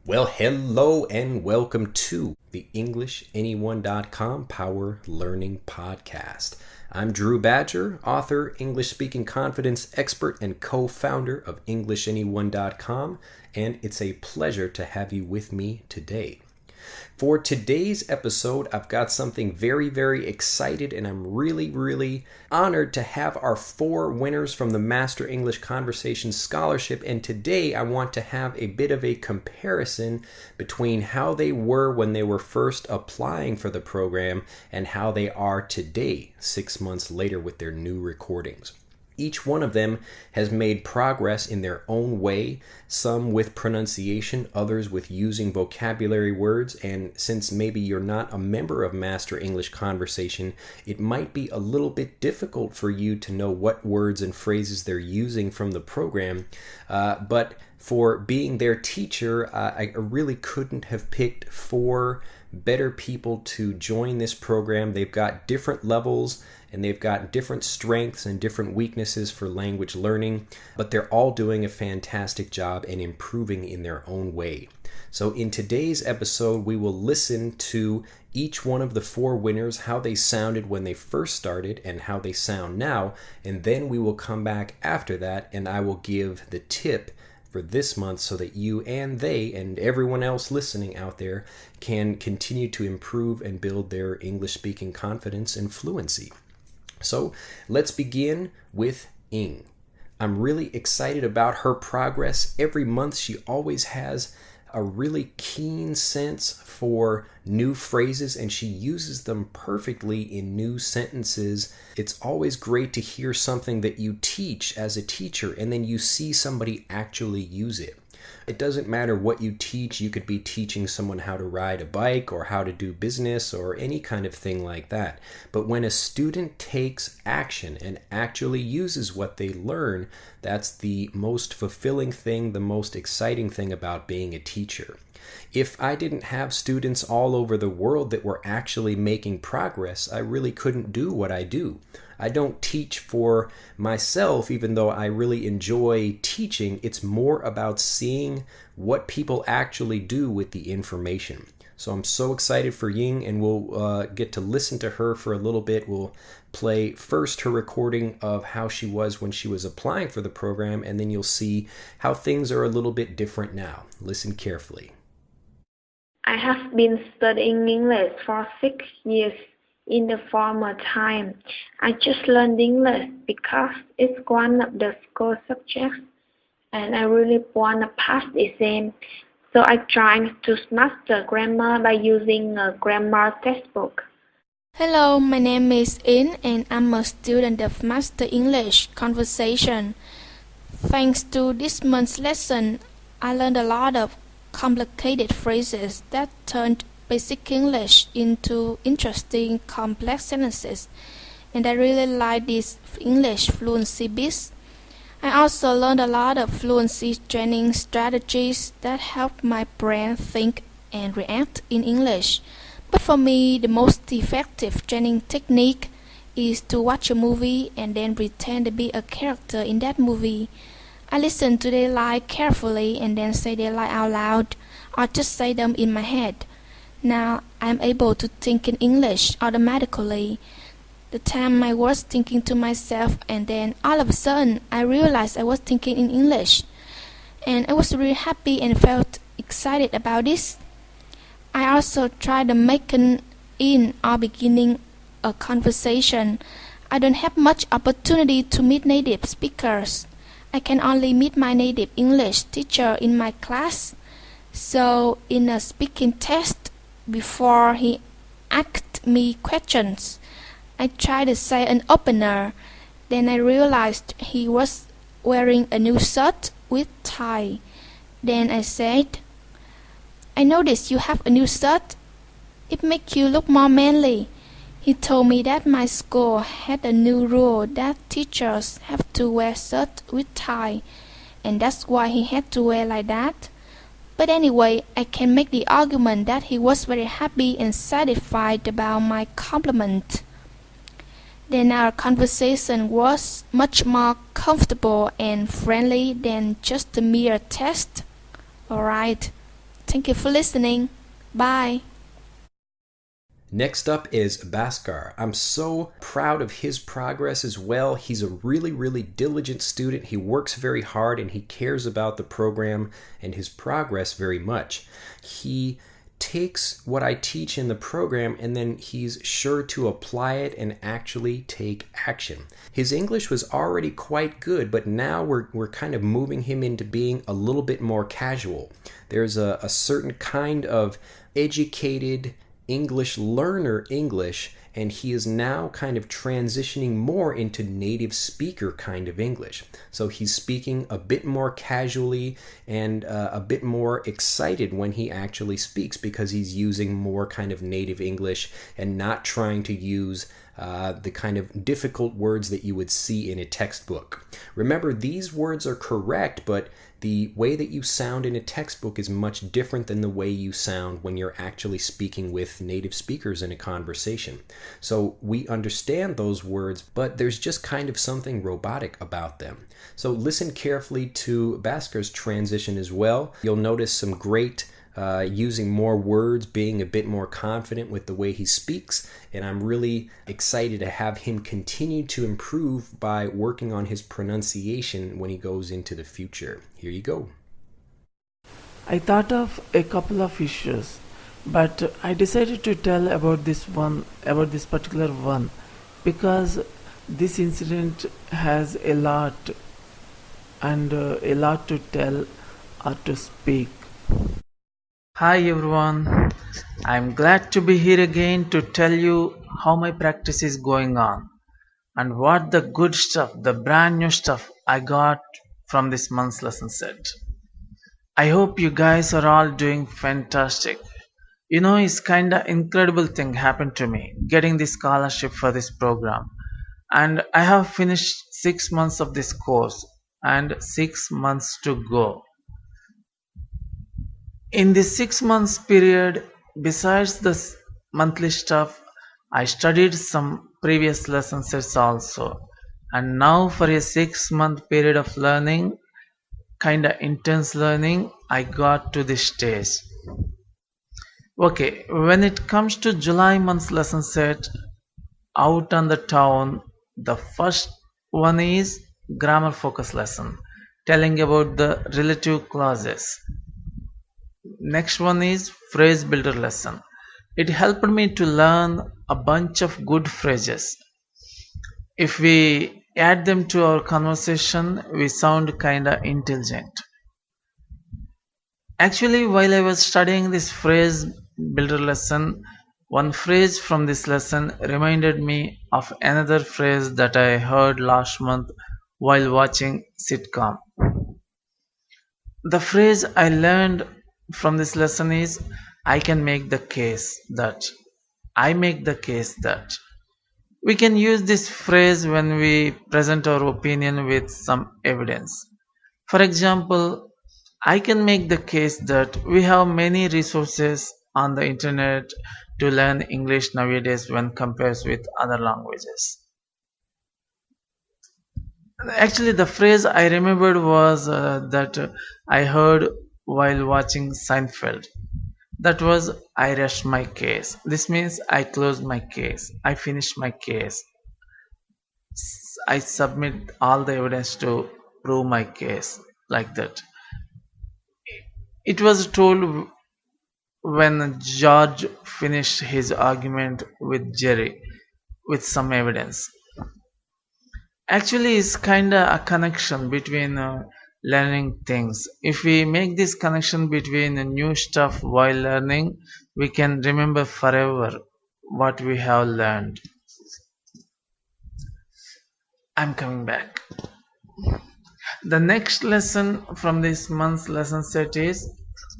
Well, hello and welcome to the EnglishAnyone.com Power Learning Podcast. I'm Drew Badger, author, English-speaking confidence expert, and co-founder of EnglishAnyone.com, and it's a pleasure to have you with me today. For today's episode, I've got something very, very excited, and I'm really honored to have our 4 winners from the Master English Conversation Scholarship. And today I want to have a bit of a comparison between how they were when they were first applying for the program and how they are today, 6 months later, with their new recordings. Each one of them has made progress in their own way, some with pronunciation, others with using vocabulary words, and since maybe you're not a member of Master English Conversation, it might be a little bit difficult for you to know what words and phrases they're using from the program, but for being their teacher, I really couldn't have picked 4 better people to join this program. They've got different levels and they've got different strengths and different weaknesses for language learning, but they're all doing a fantastic job and improving in their own way. So in today's episode, we will listen to each one of the 4 winners, how they sounded when they first started and how they sound now, and then we will come back after that and I will give the tip for this month so that you and they and everyone else listening out there can continue to improve and build their English speaking confidence and fluency. So let's begin with Ing. I'm really excited about her progress. Every month she always has a really keen sense for new phrases and she uses them perfectly in new sentences. It's always great to hear something that you teach as a teacher and then you see somebody actually use it. It doesn't matter what you teach. You could be teaching someone how to ride a bike or how to do business or any kind of thing like that. But when a student takes action and actually uses what they learn, that's the most fulfilling thing, the most exciting thing about being a teacher. If I didn't have students all over the world that were actually making progress, I really couldn't do what I do. I don't teach for myself, even though I really enjoy teaching. It's more about seeing what people actually do with the information. So I'm so excited for Ying, and we'll get to listen to her for a little bit. We'll play first her recording of how she was when she was applying for the program, and then you'll see how things are a little bit different now. Listen carefully. I have been studying English for 6 years. In the former time, I just learned English because it's one of the school subjects and I really want to pass the exam. So I tried to master grammar by using a grammar textbook. Hello, my name is In and I'm a student of Master English Conversation. Thanks to this month's lesson, I learned a lot of complicated phrases that turned basic English into interesting complex sentences, and I really like these English fluency bits. I also learned a lot of fluency training strategies that help my brain think and react in English. But for me, the most effective training technique is to watch a movie and then pretend to be a character in that movie. I listen to their line carefully and then say their line out loud, or just say them in my head. Now I'm able to think in English automatically. The time I was thinking to myself and then all of a sudden I realized I was thinking in English. And I was really happy and felt excited about this. I also tried to make an in or beginning a conversation. I don't have much opportunity to meet native speakers. I can only meet my native English teacher in my class. So in a speaking test, before he asked me questions, I tried to say an opener. Then I realized he was wearing a new shirt with tie. Then I said, I noticed you have a new shirt. It makes you look more manly. He told me that my school had a new rule that teachers have to wear shirt with tie, and that's why he had to wear like that. But anyway, I can make the argument that he was very happy and satisfied about my compliment. Then our conversation was much more comfortable and friendly than just a mere test. Alright, Thank you for listening. Bye. Next up is Bhaskar. I'm so proud of his progress as well. He's a really, really diligent student. He works very hard and he cares about the program and his progress very much. He takes what I teach in the program and then he's sure to apply it and actually take action. His English was already quite good, but now we're kind of moving him into being a little bit more casual. There's a certain kind of educated English learner English, and he is now kind of transitioning more into native speaker kind of English. So he's speaking a bit more casually and a bit more excited when he actually speaks because he's using more kind of native English and not trying to use the kind of difficult words that you would see in a textbook. Remember, these words are correct, but the way that you sound in a textbook is much different than the way you sound when you're actually speaking with native speakers in a conversation. So we understand those words, but there's just kind of something robotic about them. So listen carefully to Bhaskar's transition as well. You'll notice some great using more words, being a bit more confident with the way he speaks, and I'm really excited to have him continue to improve by working on his pronunciation when he goes into the future. Here you go. I thought of a couple of issues, but I decided to tell about this particular one, because this incident has a lot to tell or to speak. Hi everyone, I'm glad to be here again to tell you how my practice is going on and what the good stuff, the brand new stuff I got from this month's lesson set. I hope you guys are all doing fantastic. You know, it's kinda incredible thing happened to me getting this scholarship for this program, and I have finished 6 months of this course and 6 months to go. In this 6 months period, besides the monthly stuff, I studied some previous lesson sets also. And now for a 6-month period of learning, kinda intense learning, I got to this stage. Okay, when it comes to July month's lesson set, out on the town, the first one is grammar focus lesson, telling about the relative clauses. Next one is phrase builder lesson. It helped me to learn a bunch of good phrases. If we add them to our conversation, we sound kinda intelligent. Actually, while I was studying this phrase builder lesson, one phrase from this lesson reminded me of another phrase that I heard last month while watching sitcom. The phrase I learned from this lesson is I make the case that. We can use this phrase when we present our opinion with some evidence. For example, I can make the case that we have many resources on the internet to learn English nowadays when compared with other languages. Actually, the phrase I remembered was that I heard while watching Seinfeld. That was I rest my case. This means I close my case. I finish my case. I submit all the evidence to prove my case, like that. It was told when George finished his argument with Jerry with some evidence. Actually, it's kinda a connection between learning things. If we make this connection between new stuff while learning, we can remember forever what we have learned. I'm coming back. The next lesson from this month's lesson set is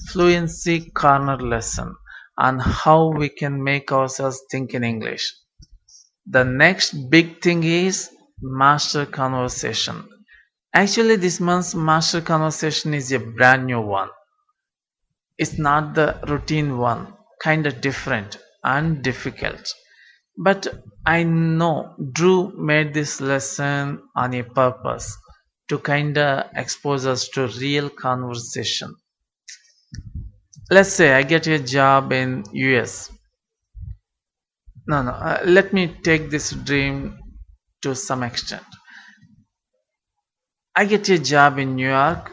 Fluency Corner lesson on how we can make ourselves think in English. The next big thing is Master Conversation. Actually, this month's Master Conversation is a brand new one. It's not the routine one, kinda different and difficult. But I know Drew made this lesson on a purpose to kinda expose us to real conversation. Let's say I get a job in US. No, let me take this dream to some extent. I get a job in New York,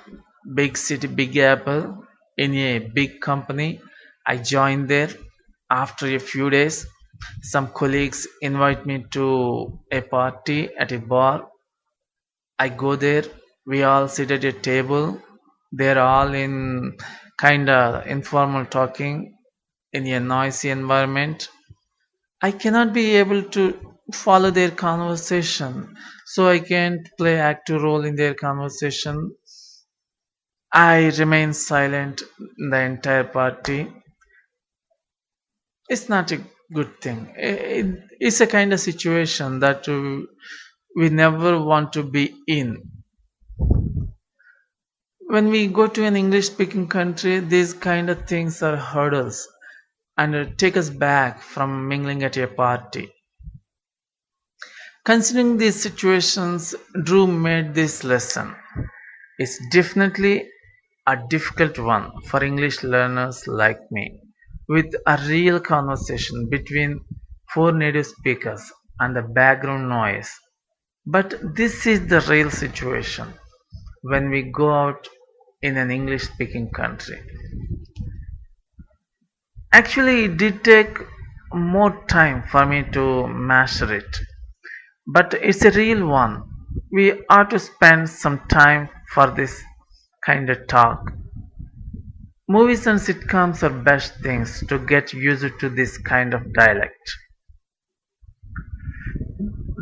big city, Big Apple, in a big company. I join there. After a few days, some colleagues invite me to a party at a bar. I go there. We all sit at a table. They're all in kinda informal talking in a noisy environment. I cannot be able to follow their conversation, so I can't play active role in their conversation. I remain silent the entire party. It's not a good thing. It's a kind of situation that we never want to be in. When we go to an English speaking country, these kind of things are hurdles and take us back from mingling at a party. Considering these situations, Drew made this lesson. It's definitely a difficult one for English learners like me, with a real conversation between four native speakers and the background noise. But this is the real situation when we go out in an English speaking country. Actually, it did take more time for me to master it, but it's a real one. We ought to spend some time for this kind of talk. Movies and sitcoms are best things to get used to this kind of dialect.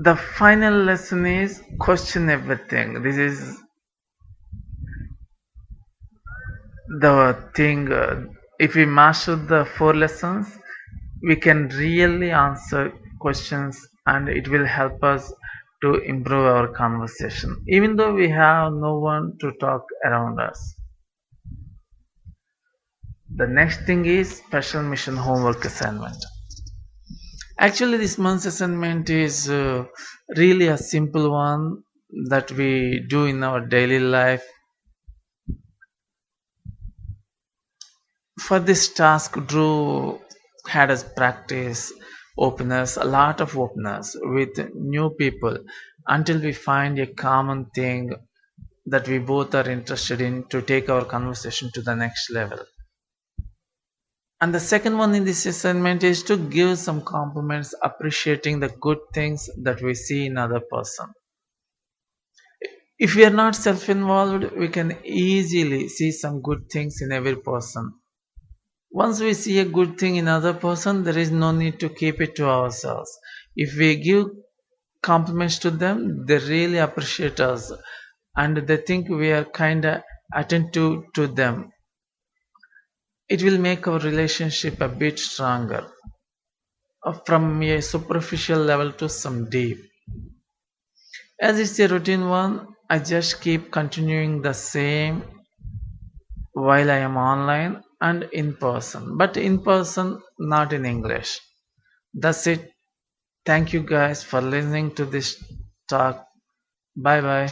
The final lesson is question everything. This is the thing. If we master the four lessons, we can really answer questions and it will help us to improve our conversation, even though we have no one to talk around us. The next thing is special mission homework assignment. Actually, this month's assignment is really a simple one that we do in our daily life. For this task, Drew had us practice openness, a lot of openness with new people until we find a common thing that we both are interested in to take our conversation to the next level. And the second one in this assignment is to give some compliments, appreciating the good things that we see in other person. If we are not self-involved, we can easily see some good things in every person. Once we see a good thing in other person, there is no need to keep it to ourselves. If we give compliments to them, they really appreciate us and they think we are kinda attentive to them. It will make our relationship a bit stronger, from a superficial level to some deep. As it's a routine one, I just keep continuing the same while I am online and in person, but in person, not in English. That's it. Thank you guys for listening to this talk. Bye bye.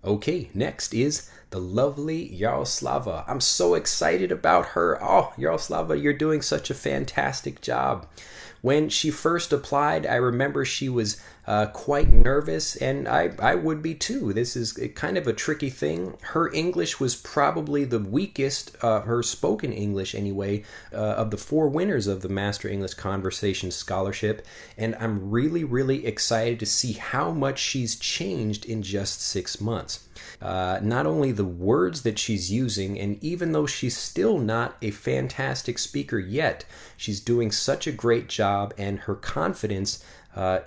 Okay, next is the lovely Yaroslava. I'm so excited about her. Oh, Yaroslava, you're doing such a fantastic job. When she first applied, I remember she was quite nervous, and I would be too. This is kind of a tricky thing. Her English was probably the weakest, her spoken English anyway, of the four winners of the Master English Conversation Scholarship, and I'm really, really excited to see how much she's changed in just 6 months. Not only the words that she's using, and even though she's still not a fantastic speaker yet, she's doing such a great job, and her confidence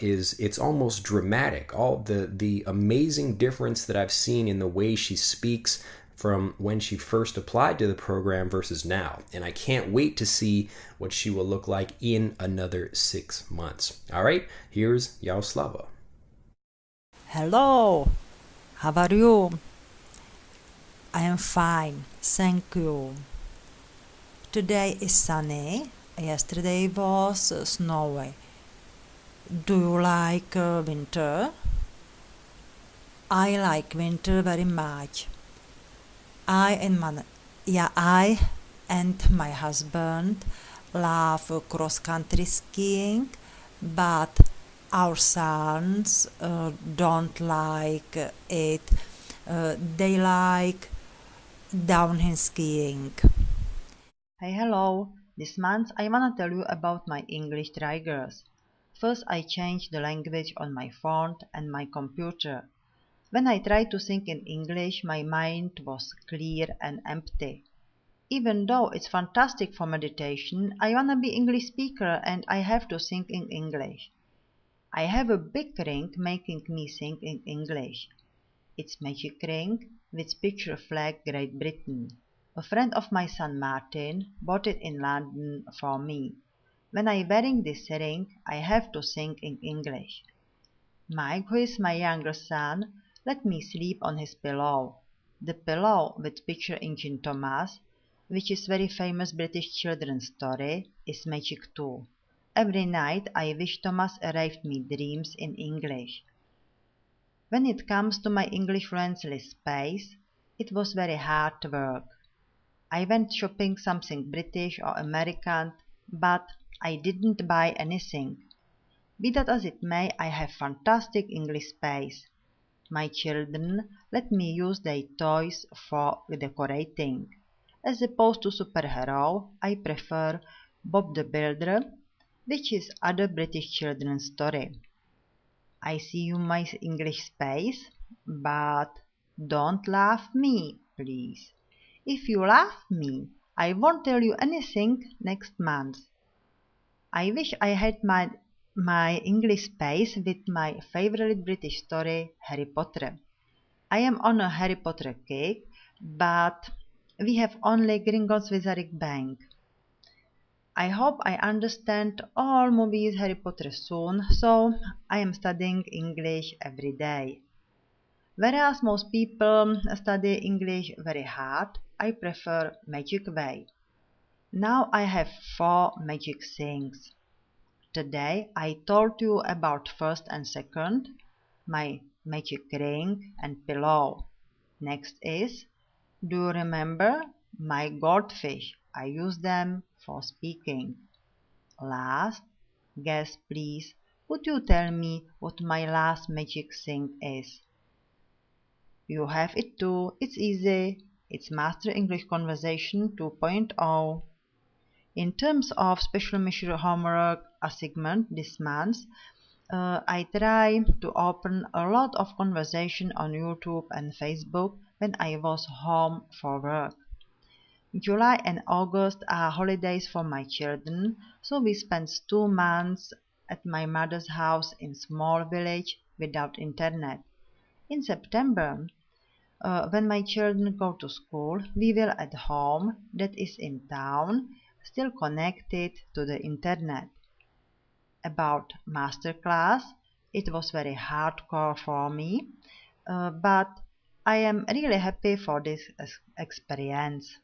it's almost dramatic. All the amazing difference that I've seen in the way she speaks from when she first applied to the program versus now. And I can't wait to see what she will look like in another 6 months. All right, here's Yaroslava. Hello, how are you? I am fine, thank you. Today is sunny. Yesterday was snowy. Do you like winter? I like winter very much. I and my husband love cross-country skiing, but our sons don't like it. They like downhill skiing. Hey, hello. This month I wanna tell you about my English triggers. First, I changed the language on my phone and my computer. When I tried to think in English, my mind was clear and empty. Even though it's fantastic for meditation, I wanna be English speaker and I have to think in English. I have a big ring making me think in English. It's magic ring with picture flag Great Britain. A friend of my son Martin bought it in London for me. When I wearing this ring, I have to think in English. Mike, who is my younger son, let me sleep on his pillow. The pillow with picture Engine Thomas, which is very famous British children's story, is magic too. Every night I wish Thomas arrived me dreams in English. When it comes to my English fluency space, it was very hard work. I went shopping something British or American, but I didn't buy anything. Be that as it may, I have fantastic English space. My children let me use their toys for decorating. As opposed to superhero, I prefer Bob the Builder, which is other British children's story. I see you my English space, but don't laugh me, please. If you laugh me, I won't tell you anything next month. I wish I had my English space with my favorite British story, Harry Potter. I am on a Harry Potter kick, but we have only Gringotts Wizarding Bank. I hope I understand all movies Harry Potter soon, so I am studying English every day. Whereas most people study English very hard, I prefer magic way. Now I have 4 magic things. Today I told you about first and second, my magic ring and pillow. Next is, do you remember my goldfish? I use them for speaking. Last, guess please, would you tell me what my last magic thing is? You have it too, it's easy. It's Master English Conversation 2.0. In terms of special measure homework assignment this month, I try to open a lot of conversation on YouTube and Facebook when I was home for work. July and August are holidays for my children, so we spent 2 months at my mother's house in small village without internet. In September, when my children go to school, we will at home, that is in town, still connected to the internet. About masterclass, it was very hardcore for me, but I am really happy for this experience.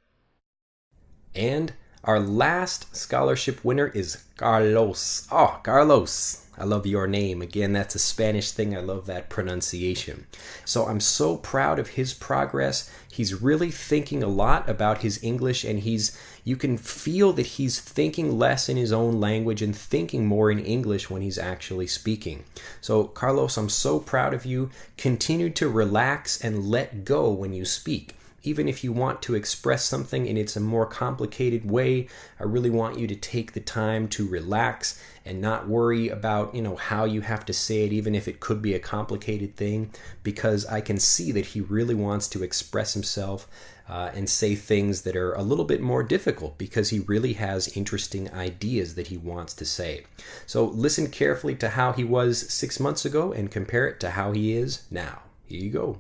And our last scholarship winner is Carlos. Oh, Carlos. I love your name. Again, that's a Spanish thing. I love that pronunciation. So I'm so proud of his progress. He's really thinking a lot about his English, and you can feel that he's thinking less in his own language and thinking more in English when he's actually speaking. So Carlos, I'm so proud of you. Continue to relax and let go when you speak. Even if you want to express something and it's a more complicated way, I really want you to take the time to relax and not worry about, how you have to say it, even if it could be a complicated thing, because I can see that he really wants to express himself and say things that are a little bit more difficult because he really has interesting ideas that he wants to say. So listen carefully to how he was 6 months ago and compare it to how he is now. Here you go.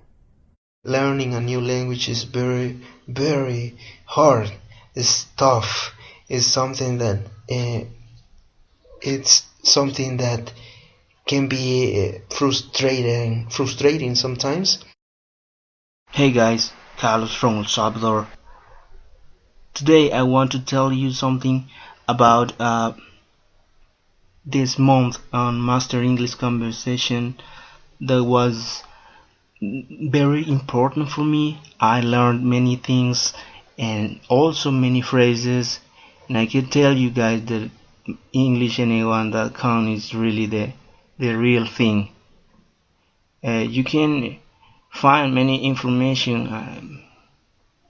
Learning a new language is very, very hard. It's tough. It's something that can be frustrating sometimes. Hey guys, Carlos from El Salvador. Today I want to tell you something about this month on Master English Conversation that was very important for me. I learned many things and also many phrases. And I can tell you guys that EnglishAnyone.com is really the real thing. You can find many information,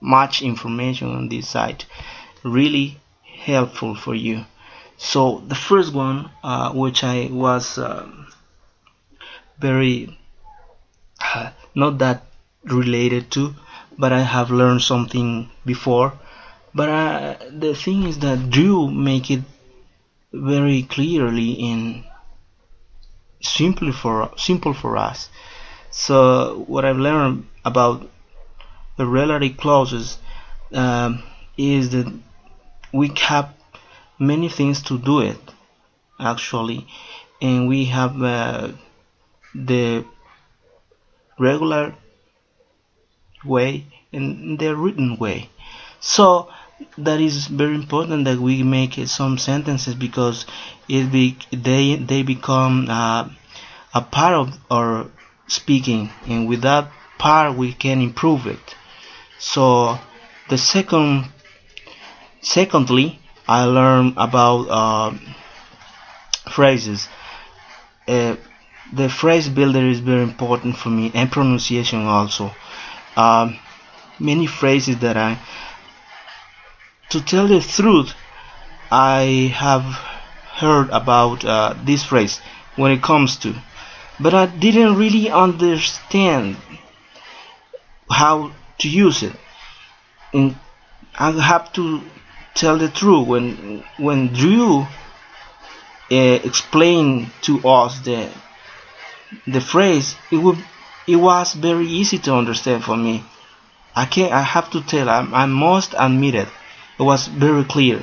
much information on this site, really helpful for you. So the first one, which I was very not that related to, but I have learned something before. But the thing is that Drew make it very clearly and simple for us. So what I've learned about the relative clauses is that we have many things to do it actually, and we have the regular way and the written way. So that is very important that we make some sentences, because they become a part of our speaking, and with that part we can improve it. So the secondly, I learned about phrases. The phrase builder is very important for me, and pronunciation also. Many phrases that to tell the truth, I have heard about this phrase when it comes to, but I didn't really understand how to use it. And I have to tell the truth, when Drew explained to us the phrase, it was very easy to understand for me. I have to tell, I must admit it. It was very clear.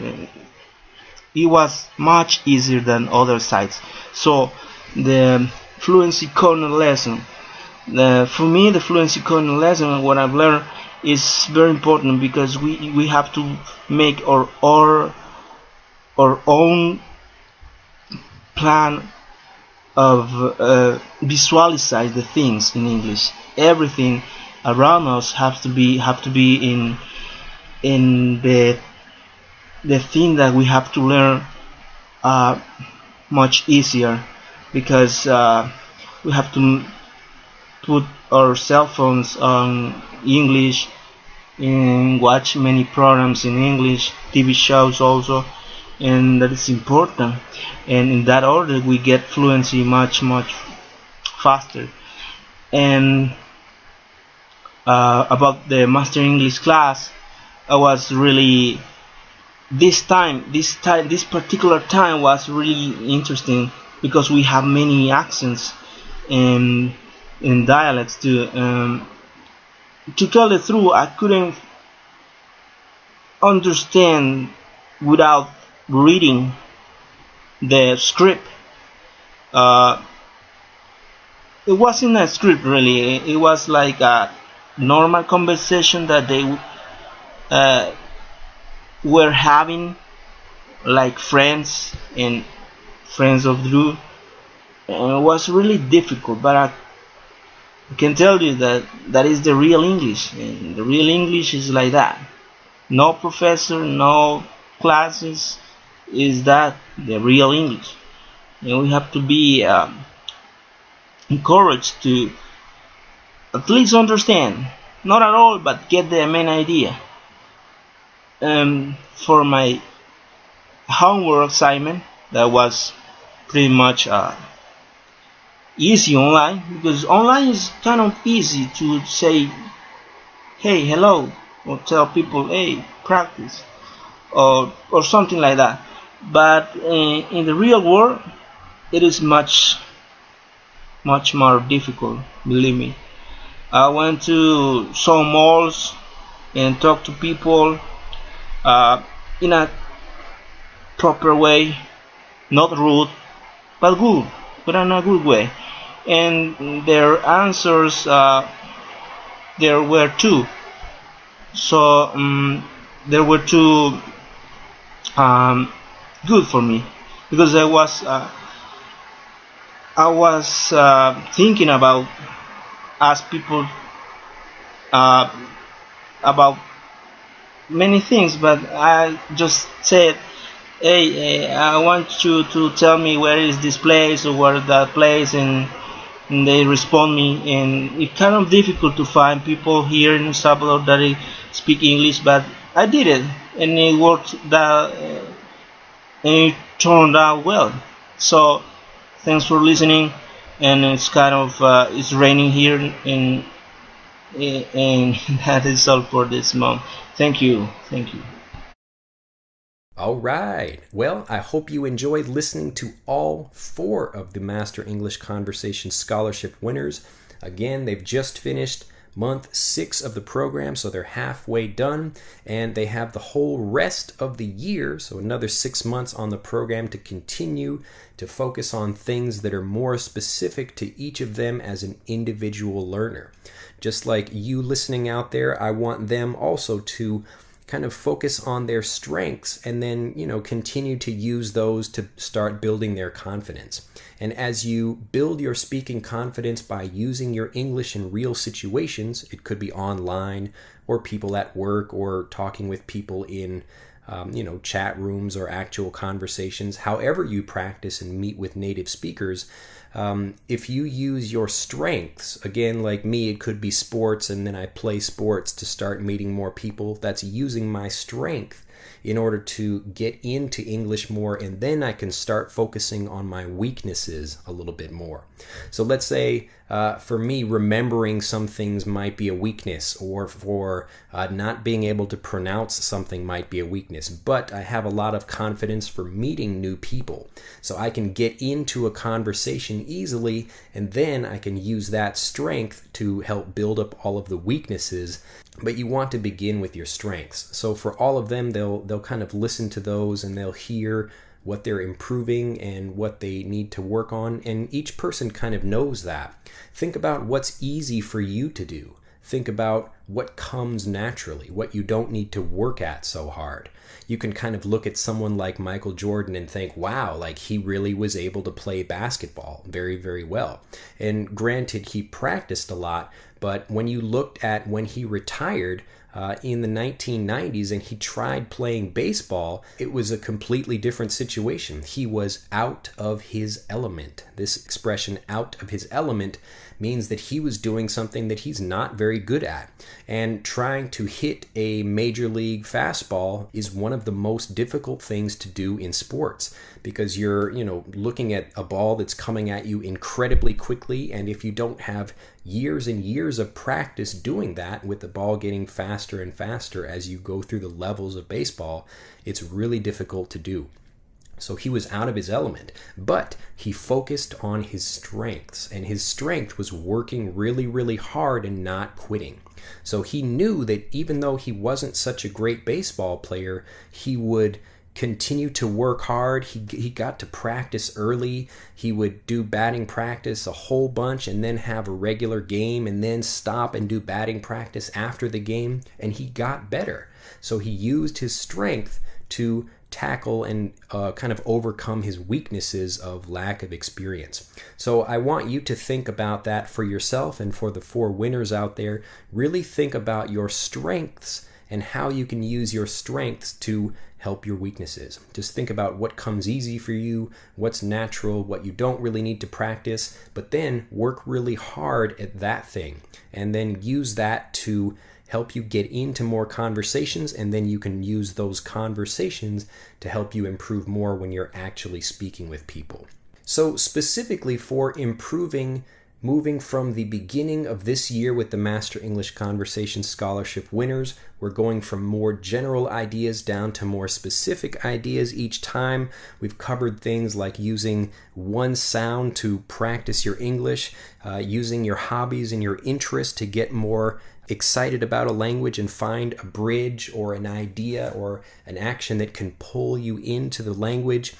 It was much easier than other sites. So the Fluency Corner lesson, for me, the Fluency Corner lesson, what I've learned is very important, because we have to make our own plan of visualize the things in English. Everything around us have to be in the thing that we have to learn much easier, because we have to put our cell phones on English and watch many programs in English, TV shows also, and that is important. And in that order we get fluency much faster. And about the Master English class, I was really this particular time was really interesting, because we have many accents and dialects too. To tell the truth, I couldn't understand without reading the script. It wasn't a script really. It was like a normal conversation that they were having, like friends and friends of Drew. And it was really difficult, but I can tell you that is the real English, and the real English is like that. No professor, no classes, is that the real English. And we have to be encouraged to at least understand, not at all, but get the main idea. For my homework assignment, that was pretty much easy online, because online is kind of easy to say hey, hello, or tell people hey, practice, or something like that. But in the real world, it is much more difficult, believe me. I went to some malls and talked to people in a proper way, not rude, but good, but in a good way. And their answers, there were two. So there were two good for me, because I was thinking about ask people about many things, but I just said, hey, I want you to tell me where is this place or where that place, and they respond me, and it's kind of difficult to find people here in El Salvador that speak English, but I did it, and it worked and it turned out well. So thanks for listening, and it's kind of it's raining here and that is all for this month. Thank you. All right. Well, I hope you enjoyed listening to all 4 of the Master English Conversation Scholarship winners. Again, they've just finished month 6 of the program, so they're halfway done, and they have the whole rest of the year, so another 6 months on the program to continue to focus on things that are more specific to each of them as an individual learner. Just like you listening out there, I want them also to kind of focus on their strengths and then, continue to use those to start building their confidence. And as you build your speaking confidence by using your English in real situations, it could be online or people at work or talking with people in chat rooms or actual conversations, however you practice and meet with native speakers. If you use your strengths, again, like me, it could be sports, and then I play sports to start meeting more people. That's using my strength in order to get into English more, and then I can start focusing on my weaknesses a little bit more. So let's say for me, remembering some things might be a weakness, or for not being able to pronounce something might be a weakness, but I have a lot of confidence for meeting new people. So I can get into a conversation easily, and then I can use that strength to help build up all of the weaknesses. But you want to begin with your strengths. So for all of them, they'll kind of listen to those, and they'll hear what they're improving and what they need to work on, and each person kind of knows that. Think about what's easy for you to do. Think about what comes naturally, what you don't need to work at so hard. You can kind of look at someone like Michael Jordan and think, wow, like he really was able to play basketball very, very well. And granted, he practiced a lot, but when you looked at when he retired in the 1990s and he tried playing baseball, it was a completely different situation. He was out of his element. This expression, out of his element, means that he was doing something that he's not very good at. And trying to hit a major league fastball is one of the most difficult things to do in sports, because you're, looking at a ball that's coming at you incredibly quickly, and if you don't have years and years of practice doing that, with the ball getting faster and faster as you go through the levels of baseball, it's really difficult to do. So he was out of his element, but he focused on his strengths, and his strength was working really, really hard and not quitting. So he knew that even though he wasn't such a great baseball player, he would continue to work hard. He got to practice early. He would do batting practice a whole bunch and then have a regular game and then stop and do batting practice after the game, and he got better. So he used his strength to tackle and kind of overcome his weaknesses of lack of experience. So I want you to think about that for yourself, and for the 4 winners out there, really think about your strengths and how you can use your strengths to help your weaknesses. Just think about what comes easy for you, what's natural, what you don't really need to practice, but then work really hard at that thing, and then use that to help you get into more conversations, and then you can use those conversations to help you improve more when you're actually speaking with people. So specifically for improving, moving from the beginning of this year with the Master English Conversation Scholarship winners, we're going from more general ideas down to more specific ideas each time. We've covered things like using one sound to practice your English, using your hobbies and your interests to get more excited about a language and find a bridge or an idea or an action that can pull you into the language.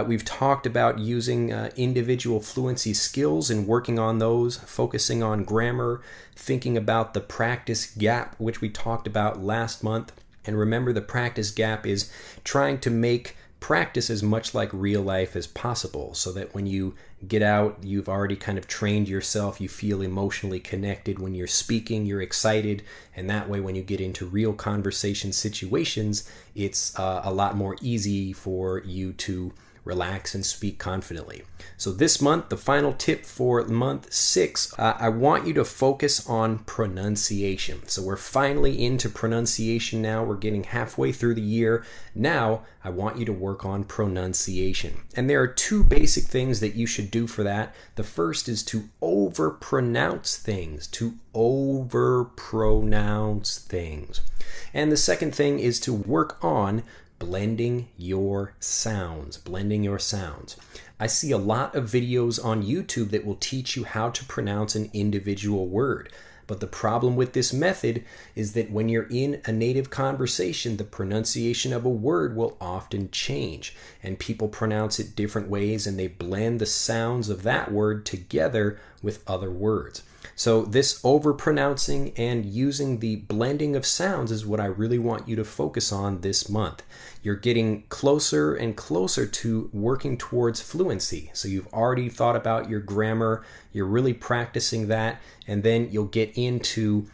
We've talked about using individual fluency skills and working on those, focusing on grammar, thinking about the practice gap, which we talked about last month. And remember, the practice gap is trying to make practice as much like real life as possible so that when you get out, you've already kind of trained yourself. You feel emotionally connected when you're speaking, you're excited, and that way when you get into real conversation situations, it's a lot more easy for you to relax and speak confidently. So this month, the final tip for month 6, I want you to focus on pronunciation. So we're finally into pronunciation now. We're getting halfway through the year. Now, I want you to work on pronunciation. And there are 2 basic things that you should do for that. The first is to overpronounce things, And the second thing is to work on blending your sounds. I see a lot of videos on YouTube that will teach you how to pronounce an individual word. But the problem with this method is that when you're in a native conversation, the pronunciation of a word will often change. And people pronounce it different ways, and they blend the sounds of that word together with other words. So this overpronouncing and using the blending of sounds is what I really want you to focus on this month. You're getting closer and closer to working towards fluency. So you've already thought about your grammar, you're really practicing that, and then you'll get into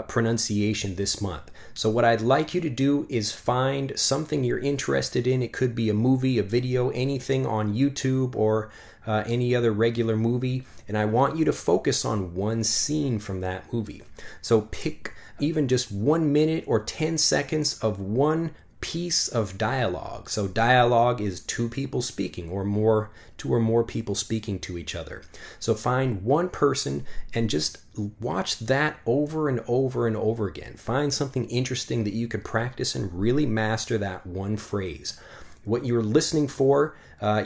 pronunciation this month. So what I'd like you to do is find something you're interested in. It could be a movie, a video, anything on YouTube or any other regular movie, and I want you to focus on one scene from that movie. So pick even just 1 minute or 10 seconds of one piece of dialogue. So dialogue is 2 people speaking or more, 2 or more people speaking to each other. So find one person and just watch that over and over and over again. Find something interesting that you could practice and really master that one phrase. What you're listening for,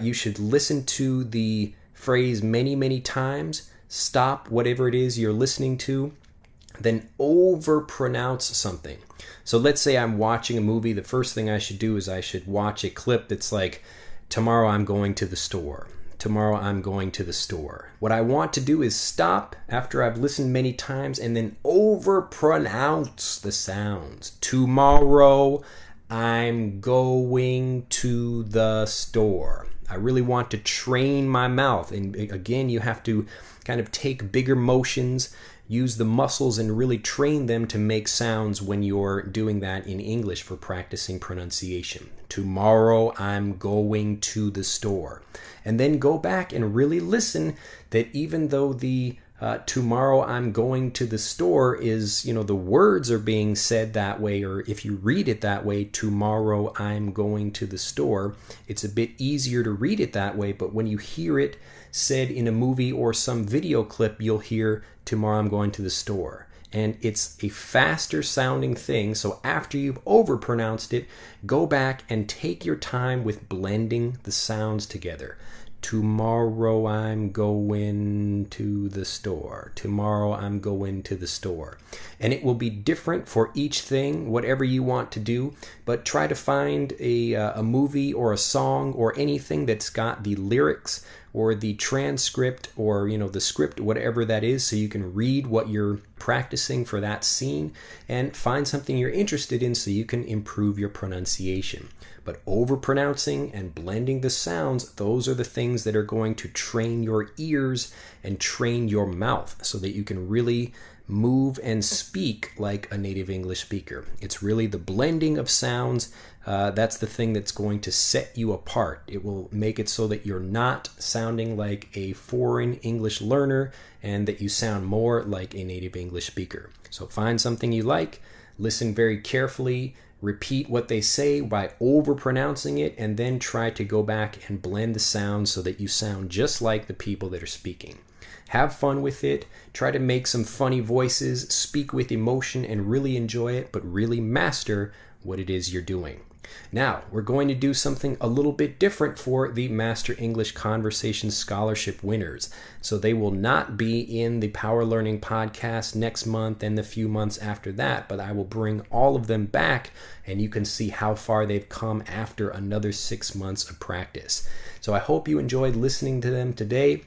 you should listen to the phrase many, many times. Stop whatever it is you're listening to, then overpronounce something. So let's say I'm watching a movie. The first thing I should do is I should watch a clip that's like, tomorrow I'm going to the store. Tomorrow I'm going to the store. What I want to do is stop after I've listened many times and then overpronounce the sounds. Tomorrow I'm going to the store. I really want to train my mouth. And again, you have to kind of take bigger motions, use the muscles, and really train them to make sounds when you're doing that in English for practicing pronunciation. Tomorrow I'm going to the store. And then go back and really listen that even though the tomorrow I'm going to the store is, the words are being said that way, or if you read it that way, tomorrow I'm going to the store, it's a bit easier to read it that way, but when you hear it said in a movie or some video clip, you'll hear tomorrow I'm going to the store. And it's a faster sounding thing, so after you've overpronounced it, go back and take your time with blending the sounds together. Tomorrow I'm going to the store. Tomorrow I'm going to the store. And it will be different for each thing, whatever you want to do, but try to find a movie or a song or anything that's got the lyrics or the transcript or the script, whatever that is, so you can read what you're practicing for that scene and find something you're interested in so you can improve your pronunciation. But overpronouncing and blending the sounds, those are the things that are going to train your ears and train your mouth so that you can really move and speak like a native English speaker. It's really the blending of sounds. That's the thing that's going to set you apart. It will make it so that you're not sounding like a foreign English learner and that you sound more like a native English speaker. So find something you like, listen very carefully, repeat what they say by overpronouncing it, and then try to go back and blend the sounds so that you sound just like the people that are speaking. Have fun with it. Try to make some funny voices, speak with emotion, and really enjoy it, but really master what it is you're doing. Now, we're going to do something a little bit different for the Master English Conversation Scholarship winners. So they will not be in the Power Learning podcast next month and the few months after that, but I will bring all of them back and you can see how far they've come after another 6 months of practice. So I hope you enjoyed listening to them today.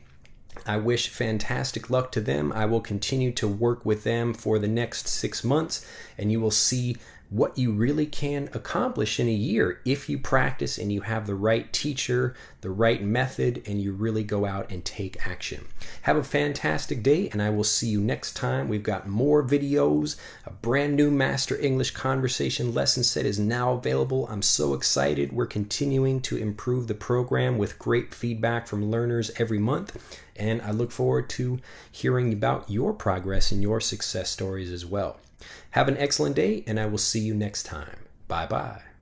I wish fantastic luck to them. I will continue to work with them for the next 6 months, and you will see what you really can accomplish in a year if you practice and you have the right teacher, the right method, and you really go out and take action. Have a fantastic day, and I will see you next time. We've got more videos. A brand new Master English Conversation lesson set is now available. I'm so excited. We're continuing to improve the program with great feedback from learners every month, and I look forward to hearing about your progress and your success stories as well. Have an excellent day, and I will see you next time. Bye-bye.